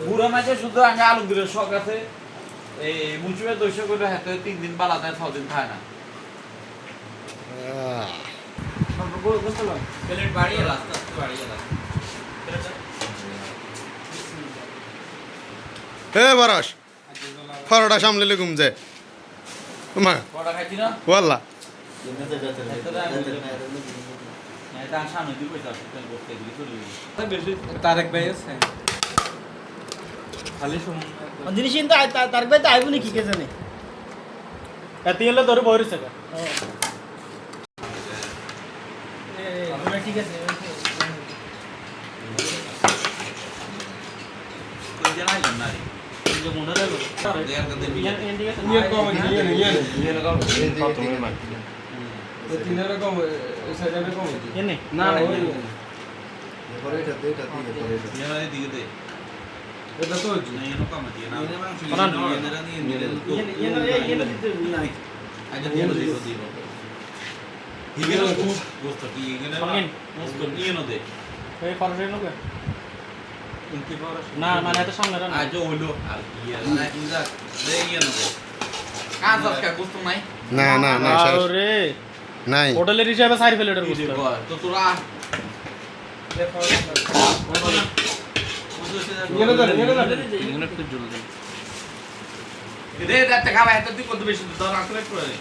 বুড়া মাঝে শুধু আমি আলু দিলে শখ আছে এই মুচুয়ে 200 করে হাতে 3 দিন বালা দেয় 6 দিন খায় না প্লেট বাড়িয়ে রাস্তা বাড়িয়ে হে বরস ফরটা সামলে ঘুম যায় মা বড়া খাইছি না ওয়াল্লাহ তারেক ভাই আছে খালি জিনিস কিন্তু তারেক ভাই তো আইব নি কি কে জানে এত এলে ধরে বই রয়েছে ঠিক আছে না মানে এত সামনে আজ হইলো আর কি আর না ইজা রে ইয়েনো কাজ আজকে গুস্ত নাই না না না রে নাই হোটেলের হিসাবে 4 প্লেটের গুস্ত তো তোরা রে দাতে খাওয়া এত তুই কত বেশি তোর আসলে করে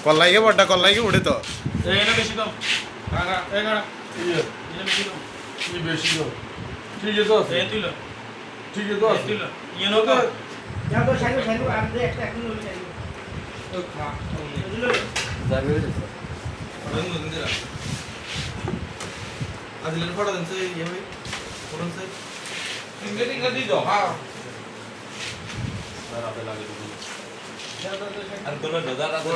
কল্লাইকে বড়টা কল্লাইকে উঠে তো বেশি কম ঠিক আছে ঠিক আছে যাও তো সাইড সাইড আর দে একটা এখন লই যাই আদিলের ফটো দেন সেই ইয়ে ভাই ফটো সেই টিঙ্গা দি দাও হ্যাঁ আর আপে লাগে তো আর কোন দাদা দাদা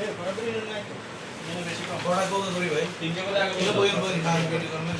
এ বরাবরই নাই তো বেশি কম বড় কত ধরি ভাই 300 করে আগে বই বই খান কেটে করবেন